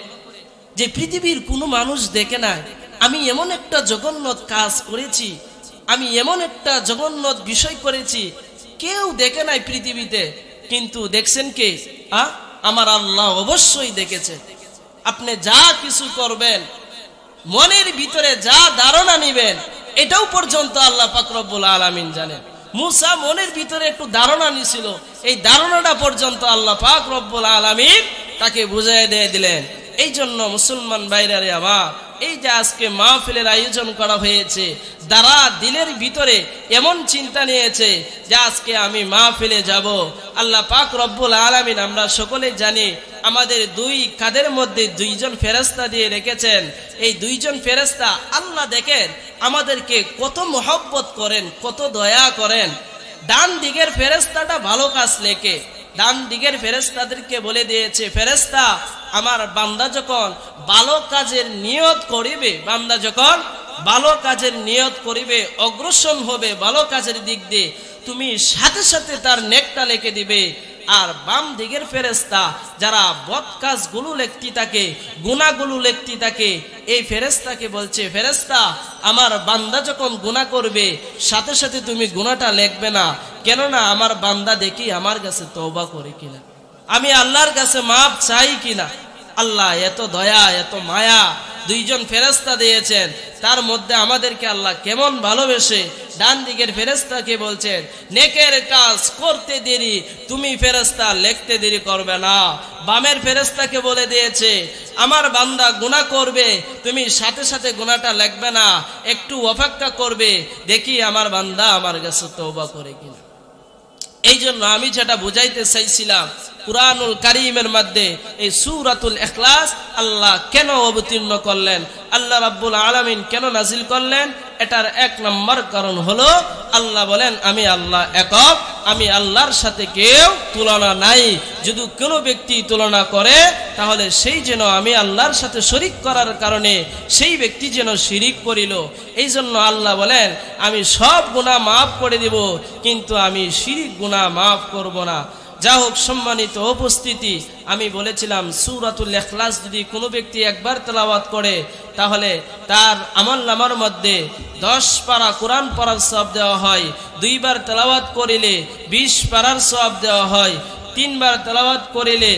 Speaker 1: যে পৃথিবীর কোনো মানুষ দেখে না, আমি এমন একটা জঘন্য কাজ করেছি, আমি এমন একটা জঘন্য বিষয় করেছি, কেউ দেখে নাই পৃথিবীতে, কিন্তু দেখছেন কে? আমার আল্লাহ অবশ্যই দেখেছেন। আপনি যা কিছু করবেন, মনের ভিতরে যা ধারণা নিবেন, এটাও পর্যন্ত আল্লাহ পাক রব্বুল আলামিন জানেন। মুসা মনের ভিতরে একটু ধারণা নিছিল, এই ধারণাটা পর্যন্ত আল্লাহ পাক রব্বুল আলামিন তাকে বুঝিয়ে দিয়ে দিলেন। এই জন্য মুসলমান ভাইরা আমার, এই যে আজকে মাহফিলের আয়োজন করা হয়েছে, যারা দিলের ভিতরে এমন চিন্তা নিয়েছে যে আজকে আমি মাহফিলে যাব, আল্লাহ পাক রব্বুল আলামিন আমরা সকলে জানি আমাদের দুই কাঁধের মধ্যে দুইজন ফেরেশতা দিয়ে রেখেছেন। এই দুইজন ফেরেশতা আল্লাহ দেখেন আমাদেরকে কত মহব্বত করেন, কত দয়া করেন। ডান দিকের ফেরেশতাটা ভালো কাজ লেখে, ডান দিকের ফেরেশতাদেরকে বলে দিয়েছে, ফেরেশতা আমার বান্দা যখন ভালো কাজের নিয়ত করিবে, বান্দা যখন ভালো কাজের নিয়ত করিবে, অগ্রসর হবে ভালো কাজের দিক দিয়ে, তুমি সাথে সাথে তার নেকটা লিখে দিবে। আর বাম দিকের ফেরেশতা যারা বদ কাজগুলো লিখতে থাকে, গুনাহগুলো লিখতে থাকে, এই ফেরেশতাকে বলছে, ফেরেশতা আমার বান্দা যখন গুনাহ করবে সাথে সাথে তুমি গুনাহটা লিখবে না, কেননা আমার বান্দা দেখি আমার কাছে তওবা করে কিনা, আমি আল্লাহর কাছে মাপ চাই কিনা। আল্লাহ এত দয়া, এত মায়া দুইজন ফেরেশতা দিয়েছেন, তার মধ্যে আমাদেরকে আল্লাহ কেমন ভালোবেসে ডান দিকের ফেরেশতাকে বলছেন, নেকের কাজ করতে দেরি, তুমি ফেরেশতা লিখতে দেরি করবে না। বামের ফেরেশতাকে বলে দিয়েছে, আমার বান্দা গুনাহ করবে, তুমি সাথে সাথে গুনাহটা লিখবে না, একটু অপেক্ষা করবে, দেখি আমার বান্দা আমার কাছে তওবা করে কিনা। এই জন্য আমি যেটা বুঝাইতে চাইছিলাম, কুরআনুল কারীমের মধ্যে এই সূরাতুল ইখলাস আল্লাহ কেন অবতীর্ণ করলেন, আল্লাহ রাব্বুল আলামিন কেন নাজিল করলেন, এটার এক নম্বর কারণ হলো আল্লাহ বলেন আমি আল্লাহ একক, আমি আল্লাহর সাথে কেউ তুলনা নাই। যদি কোনো ব্যক্তি তুলনা করে তাহলে সেই যেন আমি আল্লাহর সাথে শরীক করার কারণে সেই ব্যক্তি যেন শিরিক করিল। এই জন্য আল্লাহ বলেন আমি সব গুনাহ মাফ করে দেব, কিন্তু আমি শিরিক গুনাহ মাফ করব না। যা হোক সম্মানিত উপস্থিতি, আমি বলেছিলাম সূরাতুল ইখলাস যদি কোনো ব্যক্তি একবার তেলাওয়াত করে তাহলে তার আমলনামার মধ্যে 10 পারা কোরআন পড়ার সওয়াব দেওয়া হয়, 2 বার তেলাওয়াত করিলে 20 পারার সওয়াব দেওয়া হয়, 3 বার তেলাওয়াত করিলে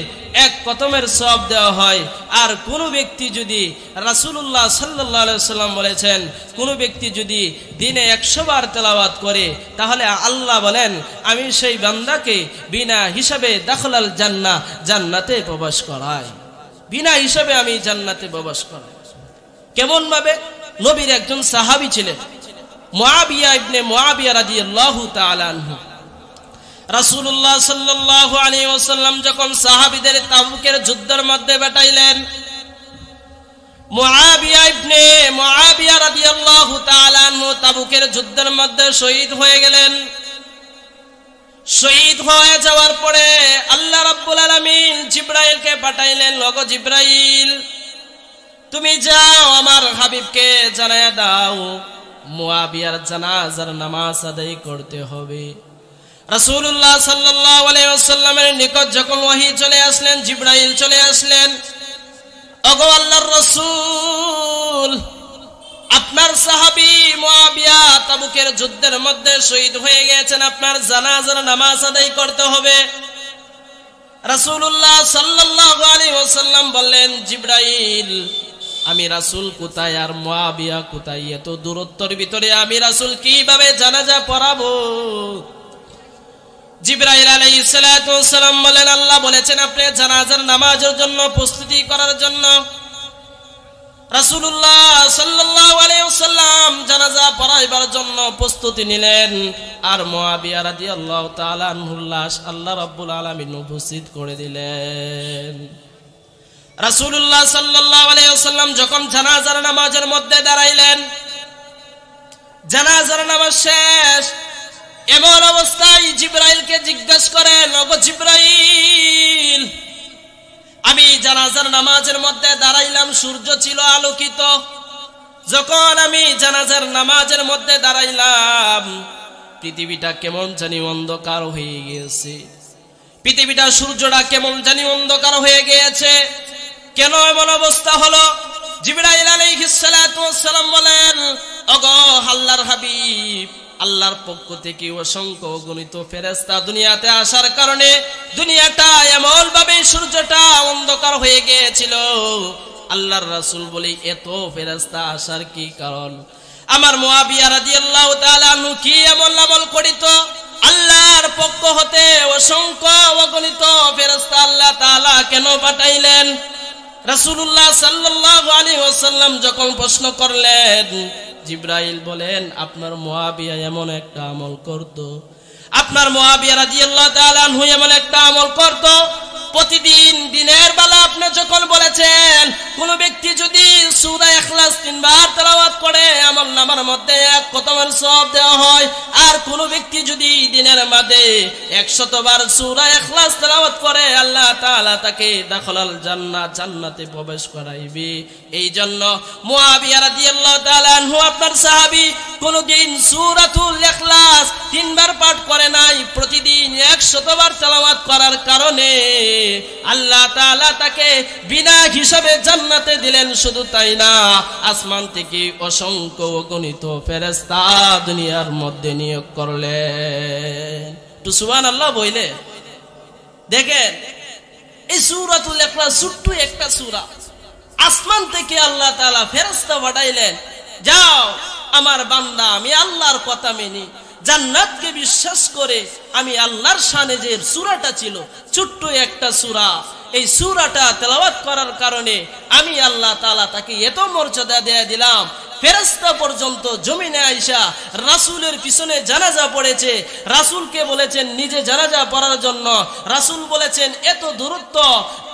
Speaker 1: 1 খতমের সওয়াব দেওয়া হয়। আর কোন ব্যক্তি যদি, রাসূলুল্লাহ সাল্লাল্লাহু আলাইহি ওয়াসাল্লাম বলেছেন, কোন ব্যক্তি যদি দিনে 100 বার তেলাওয়াত করে তাহলে আল্লাহ বলেন আমি সেই বান্দাকে বিনা হিসাবে দাখলাল জান্নাহ, জান্নাতে প্রবেশ করাই, বিনা হিসাবে আমি জান্নাতে প্রবেশ করাই। কেমন ভাবে? নবীর একজন সাহাবী ছিলেন মুআবিয়া ইবনে মুআবিয়া রাদিয়াল্লাহু তাআলা আনহু। রাসূলুল্লাহ সাল্লাল্লাহু আলাইহি ওয়াসাল্লাম যখন সাহাবীদের তাবুকের যুদ্ধের মধ্যে পাঠাইলেন, মুআবিয়া ইবনে মুআবিয়া রাদিয়াল্লাহু তাআলা আনহু তাবুকের যুদ্ধের মধ্যে শহীদ হয়ে গেলেন। শহীদ হয়ে যাওয়ার পরে আল্লাহ রাব্বুল আলামিন জিবরাইলকে পাঠাইলেন, ওগো জিবরাইল তুমি যাও আমার হাবিবকে জানায়া দাও মুআবিয়ার জানাজার নামাজ আদায় করতে হবে। রাসূলুল্লাহ সাল্লাল্লাহু আলাইহি ওয়াসাল্লামের নিকট যখন ওহী চলে আসলেন, জিবরাইল চলে আসলেন, ওগো আল্লাহর রাসূল আপনার সাহাবী মুআবিয়া তাবুকের যুদ্ধের মধ্যে শহীদ হয়ে গেছেন, আপনার জানাজার নামাজ আদায় করতে হবে। রাসূলুল্লাহ সাল্লাল্লাহু আলাইহি ওয়াসাল্লাম বললেন, জিবরাইল আমি রাসূল কোথায় আর মুআবিয়া কোথায়, এত দূরত্বের ভিতরে আমি রাসূল কিভাবে জানাজা পড়াবো? জিবরাইল আলাইহিস সালাতু ওয়াস সালাম বলেন আল্লাহ বলেছেন আপনি জানাজার নামাজের জন্য প্রস্তুতি করার জন্য। রাসূলুল্লাহ সাল্লাল্লাহু আলাইহি ওয়াসাল্লাম জানাজা পড়াইবার জন্য প্রস্তুতি নিলেন, আর মুআবিয়া রাদিয়াল্লাহু তাআলা আনহুর লাশ আল্লাহ রাব্বুল আলামিন উপস্থিত করে দিলেন। রাসূলুল্লাহ সাল্লাল্লাহু আলাইহি ওয়াসাল্লাম যখন জানাজার নামাজের মধ্যে দাঁড়াইলেন, জানাজার নামাজ শেষ, এমন অবস্থায় জিবরাইলকে জিজ্ঞাসা করেন, ওগো জিবরাইল আমি জানাজার নামাজের মধ্যে দাঁড়াইলাম, সূর্য ছিল আলোকিত, যখন আমি জানাজার নামাজের মধ্যে দাঁড়াইলাম পৃথিবীটা কেমন জানি অন্ধকার হয়ে গিয়েছে, পৃথিবীটা সূর্যটা কেমন জানি অন্ধকার হয়ে গিয়েছে, কেন এমন অবস্থা হলো? জিবরাইল আলাইহিস সালাতু ওয়াস সালাম বলেন, ওগো আল্লাহর হাবিব আল্লাহর পক্ষ থেকে অসংখ্য অগণিত ফেরেশতা দুনিয়াতে আসার কারণে দুনিয়াটা এমন ভাবে সূর্যটা অন্ধকার হয়ে গিয়েছিল। আল্লাহর রাসূল বলে এত ফেরেশতা আসার কি কারণ? আমার মুআবিয়া রাদিয়াল্লাহু তাআলা আনহু কি এমন আমল করিত? আল্লাহর পক্ষ হতে অসংখ্য অগণিত ফেরেশতা আল্লাহ তাআলা কেন পাঠাইলেন? রাসূলুল্লাহ সাল্লাল্লাহু আলাইহি ওয়াসাল্লাম যখন প্রশ্ন করলেন, জিবরাইল বলেন আপনার মুআবিয়া এমন একটা আমল করত, আপনার মুআবিয়া রাদিয়াল্লাহু তাআলা আনহু এমন একটা আমল করত, প্রতিদিন দিনের বেলা আপনি যখন বলেছেন কোন ব্যক্তি যদি সূরা ইখলাস 3 বার তেলাওয়াত করে আমলনামার মধ্যে 1 খতমের সওয়াব দেওয়া হয়, আর কোন ব্যক্তি যদি দিনের মধ্যে 100 বার সূরা ইখলাস তেলাওয়াত করে আল্লাহ তাআলা তাকে দাখিলাল জান্নাত, জান্নাতে প্রবেশ করাইবে। এই জন্য মুআবিয়া রাদিয়াল্লাহু তাআলা আনহু আপনার সাহাবী কোনদিন সূরাতুল ইখলাস 3 বার পাঠ করে নাই, প্রতিদিন 100 বার তেলাওয়াত করার কারণে আল্লাহ তাআলা তাকে বিনা হিসাবে জান্নাতে দিলেন। শুধু তাই না, আসমান থেকে অসংখ্য অগণিত ফেরেশতা দুনিয়ার মধ্যে নিয়োগ করলেন। তো সুবহানাল্লাহ বলে দেখেন, এই সূরাতুল ইখলাস ছোট্ট একটা সূরা, আসমান থেকে আল্লাহ তাআলা ফেরেশতা পাঠাইলেন, যাও আমার বান্দা আমি আল্লাহর কথা মেনে জান্নাতকে বিশ্বাস করে আমি আল্লাহর শানে যে সূরাটা ছিল ছোট্ট একটা সূরা, এই সূরাটা তেলাওয়াত করার কারণে আমি আল্লাহ তাআলা তাকে এত মর্যাদা দিয়ে দিলাম, ফেরেশতা পর্যন্ত জমিনে আইসা রাসূলের পিছনে জানাজা পড়েছে, রাসূলকে বলেছেন নিজে জানাজা পড়ার জন্য, রাসূল বলেছেন এত দূরত্ব,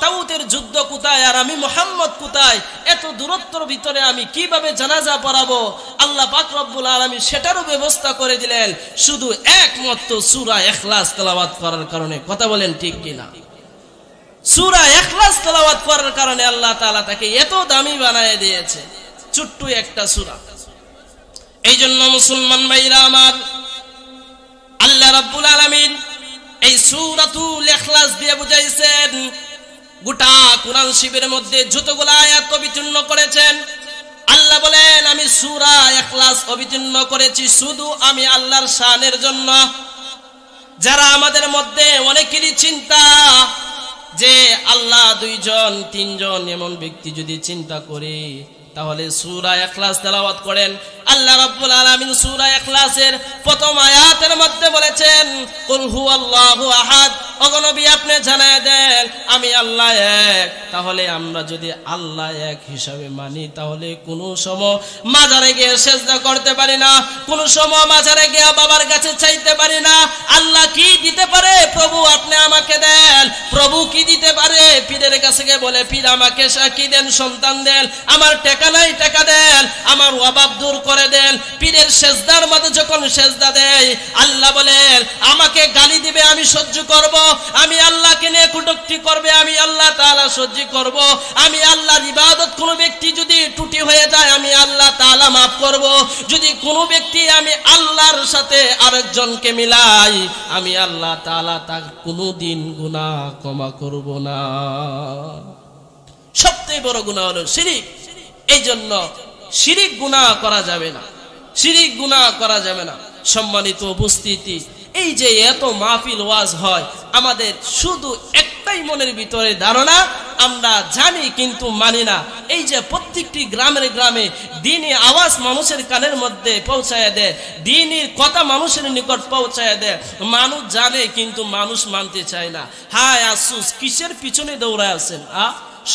Speaker 1: তাউতের যুদ্ধ কোথায় আর আমি মুহাম্মদ কোথায়, এত দূরত্বের ভিতরে আমি কিভাবে জানাজা পড়াবো? আল্লাহ পাক রব্বুল আলামিন সেটারও ব্যবস্থা করে দিলেন, শুধু একমাত্র সূরা ইখলাস তেলাওয়াত করার কারণে। কথা বলেন ঠিক কিনা? সূরা ইখলাস তেলাওয়াত করার কারণে আল্লাহ তাআলা তাকে এত দামি বানায় দিয়েছে, ছোট্ট একটা সূরা। এই জন্য মুসলমান ভাইরা আমার, আল্লাহ রাব্বুল আলামিন এই সূরাতুল ইখলাস দিয়ে বুঝাইছেন, গোটা কোরআন শরীফের মধ্যে যতগুলো আয়াত অবতীর্ণ করেছেন আল্লাহ বলেন আমি সূরা ইখলাস অবতীর্ণ করেছি শুধু আমি আল্লাহর শানের জন্য। যারা আমাদের মধ্যে অনেকেরই চিন্তা যে আল্লাহ 2 জন 3 জন এমন ব্যক্তি যদি চিন্তা করে তাহলে সূরা ইখলাস তেলাওয়াত করেন। আল্লাহ রাব্বুল আলামিন সূরা ইখলাসের প্রথম আয়াতের মধ্যে বলেছেন কুল হুয়াল্লাহু আহাদ, ওগো নবী আপনি জানায় দেন আমি আল্লাহ এক। তাহলে আমরা যদি আল্লাহ এক হিসাবে মানি তাহলে কোনো সময় মাজারে গিয়ে সিজদা করতে পারি না, কোনো সময় মাজারে গিয়ে বাবার কাছে চাইতে পারি না আল্লাহ কি দিতে পারে প্রভু আপনি আমাকে দেন, প্রভু কি দিতে পারে পীরের কাছে গিয়ে বলে পীর আমাকে কি দেন, সন্তান দেন, আমার টাকা নাই টাকা দেন, আমার অভাব দূর করে দেন। পীরের সিজদার মধ্যে যখন সিজদা দেয় আল্লাহ বলেন আমাকে গালি দিবে আমি সহ্য করব, আমি আল্লাহকে নিয়ে কটূক্তি করবে আমি আল্লাহ তাআলা সহ্য করব, আমি আল্লাহর ইবাদত কোনো ব্যক্তি যদি ত্রুটি হয়ে যায় আমি আল্লাহ তাআলা maaf করব, যদি কোনো ব্যক্তি আমি আল্লাহর সাথে আরেকজনকে মিলাই আমি আল্লাহ তাআলা তার কোনোদিন গুনাহ ক্ষমা করব না। সবচেয়ে বড় গুনাহ হলো শিরক। এই জন্য শিরক গুনাহ করা যাবে না, শিরক গুনাহ করা যাবে না। সম্মানিত উপস্থিতি, এই যে এত মাহফিল ওয়াজ হয় আমাদের শুধু একটাই মনের ভিতরে ধারণা, আমরা জানি কিন্তু মানি না। এই যে প্রত্যেকটি গ্রামের গ্রামে দ্বীনি আওয়াজ মানুষের কানের মধ্যে পৌঁছায় দেয়, দ্বীনির কথা মানুষের নিকট পৌঁছায় দেয়, মানুষ জানে কিন্তু মানুষ মানতে চায় না। হায় আফসোস, কিসের পিছনে দৌড়ায় আছেন?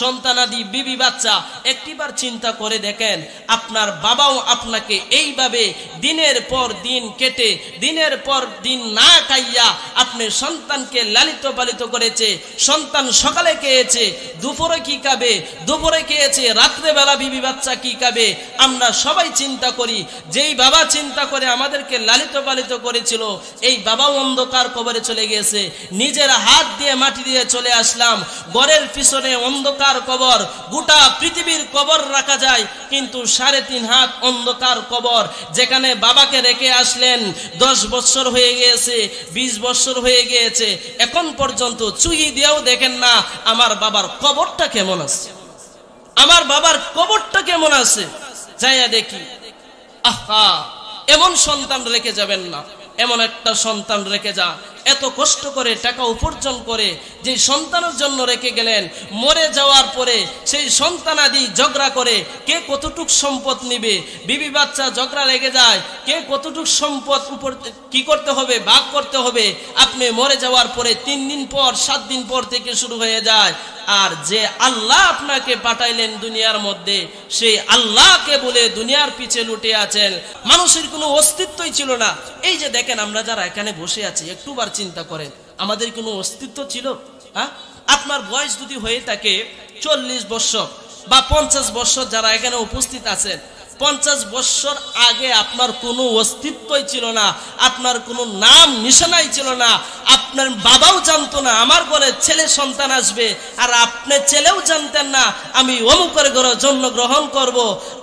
Speaker 1: সন্তানাদি বিবি বাচ্চা একটিবার চিন্তা করে দেখেন, আপনার বাবাও আপনাকে এইভাবে দিনের পর দিন কেটে দিনের পর দিন না খাইয়া আপনি সন্তানকে লালিত পালিত করেছে। সন্তান সকালে খেয়েছে, দুপুরে কি খাবে, দুপুরে খেয়েছে, রাত্রেবেলা বিবি বাচ্চা কি খাবে। আমরা সবাই চিন্তা করি, যেই বাবা চিন্তা করে আমাদেরকে লালিত পালিত করেছিল এই বাবাও অন্ধকার কবরে চলে গেছে। নিজের হাত দিয়ে মাটি দিয়ে চলে আসলাম, ঘরের পিছনে অন্ধকার কবর, গোটা পৃথিবীর কবর রাখা যায় কিন্তু 3.5 হাত অন্ধকার কবর। যেখানে বাবাকে রেখে আসলেন 10 বছর হয়ে গিয়েছে, 20 বছর হয়ে গিয়েছে, এখন পর্যন্ত চুই দিয়েও দেখেন না আমার বাবার কবরটা কেমন আছে, আমার বাবার কবরটা কেমন আছে। যাইয়া দেখি, আহা এমন সন্তান রেখে যাবেন না, এমন একটা সন্তান রেখে যা। এত কষ্ট করে টাকা উপার্জন করে যে সন্তানের জন্য রেখে গেলেন, মরে যাওয়ার পরে সেই সন্তানাদি ঝগড়া করে কে কতটুক সম্পদ নিবে, বিবি বাচ্চা ঝগড়া লেগে যায়, কে কতটুক সম্পদ উপর কি করতে হবে, ভাগ করতে হবে। আপনি মরে যাওয়ার পরে 3 দিন পর 7 দিন পর থেকে শুরু হয়ে যায়। আর যে আল্লাহ আপনাকে পাঠাইলেন দুনিয়ার মধ্যে, সেই আল্লাহকে বলে দুনিয়ার পিছে লুটে আছেন। মানুষের কোনো অস্তিত্বই ছিল না। এই যে দেখেন আমরা যারা এখানে বসে আছি, একটুবার চিন্তা করেন, আমাদের কোনো অস্তিত্ব ছিল? আপনার বয়স যদি হয়ে থাকে 40 বছর বা 50 বছর, যারা এখানে উপস্থিত আছেন, 50 বছর আগে আপনার কোনো অস্তিত্বই ছিল না, আপনার কোনো নাম নিশানাই ছিল না। আপনার বাবাও জানতো না আমার ঘরে ছেলে সন্তান আসবে, আর আপনি ছেলেও জানতেন না আমি অমুকের ঘরে জন্মগ্রহণ করব।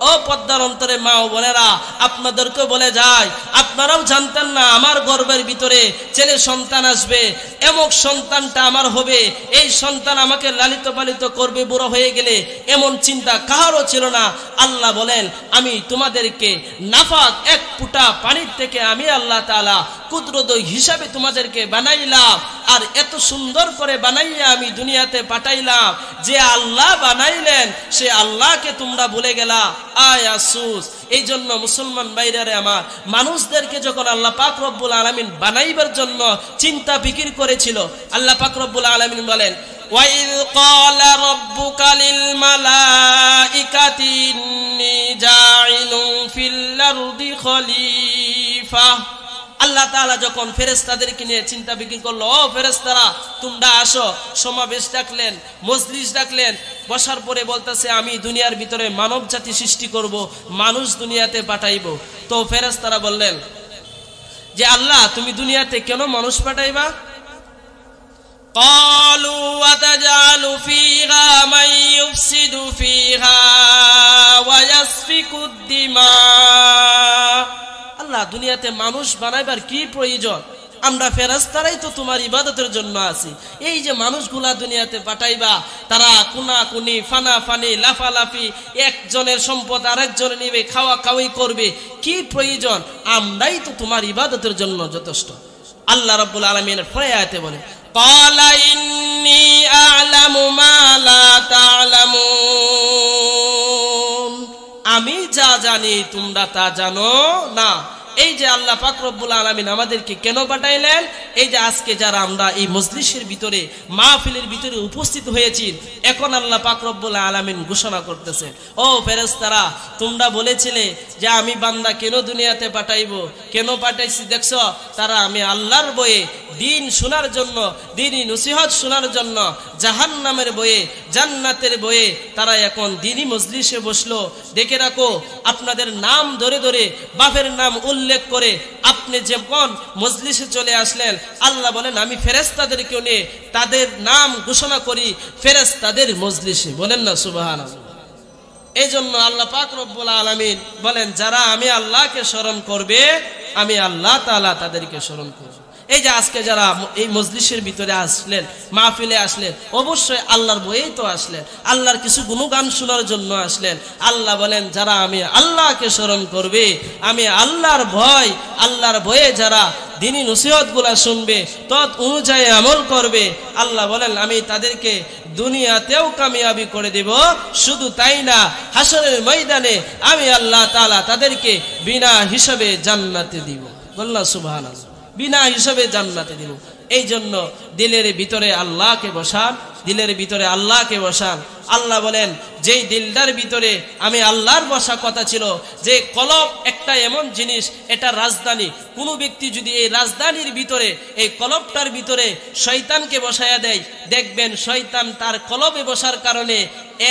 Speaker 1: ও পদ্মার অন্তরে মা ও বোনেরা, আপনাদেরকে বলে যায়, আপনারাও জানতেন না আমার গর্ভের ভিতরে ছেলে সন্তান আসবে, এমক সন্তানটা আমার হবে, এই সন্তান আমাকে লালিত পালিত করবে বুড়ো হয়ে গেলে, এমন চিন্তা কারও ছিল না। আল্লাহ বলেন, আমি তোমাদেরকে নাফাক এক ফুটা পানির থেকে আমি আল্লাহ তাআলা কুদরত হিসাবে তোমাদেরকে বানাইলাম, আর এত সুন্দর করে বানাইয়া আমি দুনিয়াতে পাঠাইলাম। যে আল্লাহ বানাইলেন সে আল্লাহকে তোমরা ভুলে গেলা, আয় আফসোস। এই জন্য মুসলমান ভাইরারে আমার, মানুষদেরকে যখন আল্লাহ পাক রব্বুল আলামিন বানাইবার জন্য চিন্তা ফিকির করেছিল, আল্লাহ পাক রব্বুল আলামিন বলেন, وَإِذْ قَالَ رَبُّكَ لِلْمَلَائِكَةِ إِنِّي جَاعِلٌ فِي الْأَرْضِ خَلِيفَةً। আল্লাহ তাআলা যখন ফেরেশতাদেরকে নিয়ে চিন্তা ফিকির করলো, ও ফেরেশতারা তোমরা আসো, সমাবেশ ডাকলেন, মজলিস ডাকলেন, বসার পরে বলতেছে আমি দুনিয়ার ভিতরে মানব জাতি সৃষ্টি করব, মানুষ দুনিয়াতে পাঠাইব। তো ফেরেশতারা বললেন যে আল্লাহ তুমি দুনিয়াতে কেন মানুষ পাঠাইবা? قالوا وتجعل فيها من يفسد فيها ويسفك الدماء। আল্লাহ দুনিয়াতে মানুষ বানাইবার কি প্রয়োজন? আমরা ফেরেশতারাই তো তোমার ইবাদতের জন্য আছি। এই যে মানুষগুলা দুনিয়াতে পাঠাইবা, তারা কুনাকুনি ফানাফানি লাফালাফি, একজনের সম্পদ আরেকজনে নিবে, খাওয়া খাওয়াই করবে, কি প্রয়োজন? আমরাই তো তোমার ইবাদতের জন্য যথেষ্ট। আল্লাহ রাব্বুল আলামিনের পরে আয়াতে বলে, قال إني أعلم ما لا تعلمون। আমি যা জানি তোমরা তা জানো না। এই যে আল্লাহ পাক রব্বুল আলামিন আমাদেরকে কেন পাঠাইলেন, এই যে আজকে যারা আমরা এই মজলিসের ভিতরে মাহফিলের ভিতরে উপস্থিত হয়েছি, এখন আল্লাহ পাক রব্বুল আলামিন ঘোষণা করতেছে, ও ফেরেশতারা তোমরা বলেছিলে যে আমি বান্দা কেন দুনিয়াতে পাঠাইবো, কেন পাঠাইছি দেখছো? তারা আমি আল্লাহর বয়ে দিন শোনার জন্য, দিনই নসিহত শোনার জন্য, জাহান্নামের বয়ে জান্নাতের বয়ে তারা এখন দিনই মজলিসে বসলো। দেখে রাখো, আপনাদের নাম ধরে ধরে বাপের নাম উল্লেখ করে আপনি যখন মজলিসে চলে আসলেন, আল্লাহ বলেন আমি ফেরেশতাদেরকে নিয়ে তাদের নাম ঘোষণা করি ফেরেশতাদের মজলিসে। বলেন না সুবহানাল্লাহ। এই জন্য আল্লাহ পাক রব্বুল আলামিন বলেন, যারা আমি আল্লাহকে স্মরণ করবে আমি আল্লাহ তাআলা তাদেরকে স্মরণ করব। এই যে আজকে যারা এই মজলিসের ভিতরে আসলেন, মাহফিলে আসলেন, অবশ্যই আল্লাহর বয়েই তো আসলেন, আল্লাহর কিছু গুণগান শোনার জন্য আসলেন। আল্লাহ বলেন, যারা আমি আল্লাহকে স্মরণ করবে, আমি আল্লাহর ভয়ে যারা দিনী নসিহত গুলা শুনবে, তৎ অনুযায়ী আমল করবে, আল্লাহ বলেন আমি তাদেরকে দুনিয়াতেও কামিয়াবি করে দেব। শুধু তাই না, হাসরের ময়দানে আমি আল্লাহ তাআলা তাদেরকে বিনা হিসাবে জান্নাতে দিব। বললাম সুবহানাল্লাহ, বিনা হিসাবে জান্নাতে দিব। এই জন্য দিলের ভিতরে আল্লাহকে বসান, দিলের ভিতরে আল্লাহকে বসান। আল্লাহ বলেন, যেই দিলটার ভিতরে আমি আল্লাহর বসা কথা ছিল, যে কলব একটা এমন জিনিস, এটা রাজধানী। কোনো ব্যক্তি যদি এই রাজধানীর ভিতরে, এই কলবটার ভিতরে শয়তানকে বসায়া দেয়, দেখবেন শয়তান তার কলবে বসার কারণে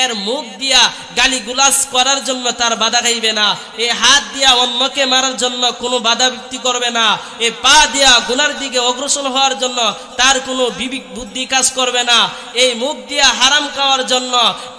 Speaker 1: এর মুখ দিয়া গালিগুলাজ করার জন্য তার বাধা খাইবে না, এই হাত দিয়া অন্যকে মারার জন্য কোনো বাধা বিক্রি করবে না, এই পা দিয়া গুনার দিকে অগ্রসর হওয়ার জন্য তার কোনো বিবেক বুদ্ধি কাজ করবে না, এই মুখ দিয়া হারাম খাওয়ার জন্য,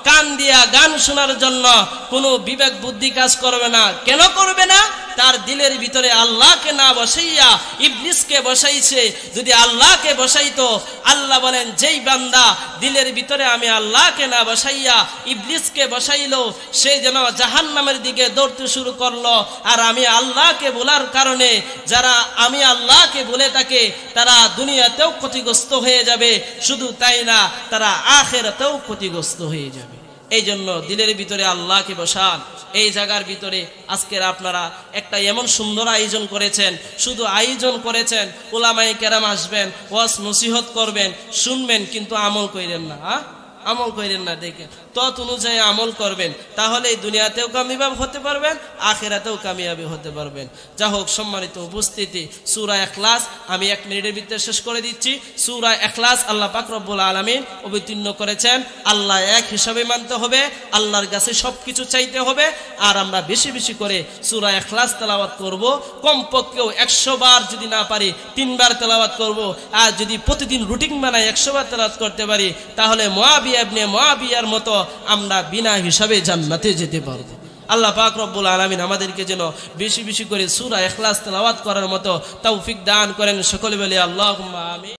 Speaker 1: কান দিয়া গান শোনার জন্য কোনো বিবেক বুদ্ধি কাজ করবে না। কেন করবে না? তার দিলের ভিতরে আল্লাহকে না বসাইয়া ইবলিসকে বসাইছে। যদি আল্লাহকে বসাইতো, আল্লাহ বলেন যেই বান্দা দিলের ভিতরে আমি আল্লাহকে না বসাইয়া ইবলিসকে বসাইলো, সে যেন জাহান্নামের দিকে দৌড়তে শুরু করলো। আর আমি আল্লাহকে বলার কারণে যারা আমি আল্লাহকে বলে থাকে তারা দুনিয়াতেও ক্ষতিগ্রস্ত হয়ে যাবে, শুধু তাই না তারা আখিরাতেও ক্ষতিগ্রস্ত হয়ে যাবে। এই জন্য দিলের ভিতরে আল্লাহকে বসান। এই জায়গার ভিতরে আজকের আপনারা একটা এমন সুন্দর আয়োজন করেছেন, শুধু আয়োজন করেছেন, উলামায়ে কেরাম আসবেন, ওয়াজ নসিহত করবেন, শুনবেন, কিন্তু আমল করেন না। আমল করেন না, দেখেন তত অনুযায়ী আমল করবেন, তাহলে এই দুনিয়াতেও কামিয়াব হতে পারবেন, আখিরাতেও কামিয়াবি হতে পারবেন। যা হোক, সম্মানিত উপস্থিতি, সূরা ইখলাস আমি 1 মিনিটের ভিতরে শেষ করে দিচ্ছি। সূরা ইখলাস আল্লাহ পাক রব্বুল আলামিন অবতীর্ণ করেছেন। আল্লাহ এক হিসাবে মানতে হবে, আল্লাহর কাছে সবকিছু চাইতে হবে। আর আমরা বেশি বেশি করে সূরা ইখলাস তেলাওয়াত করব, কমপক্ষেও 100 বার, যদি না পারি 3 বার তেলাওয়াত করব। আর যদি প্রতিদিন রুটিন বানাই 100 বার তেলাওয়াত করতে পারি, তাহলে মুআবিয়া ইবনে মুআবিয়ার মতো আমরা বিনা হিসাবে জান্নাতে যেতে পারব। আল্লাহ পাক রব্বুল আলামিন আমাদেরকে যেন বেশি বেশি করে সূরা ইখলাস তেলাওয়াত করার মতো তৌফিক দান করেন। সকলে বলে আল্লাহুম্মা আমিন।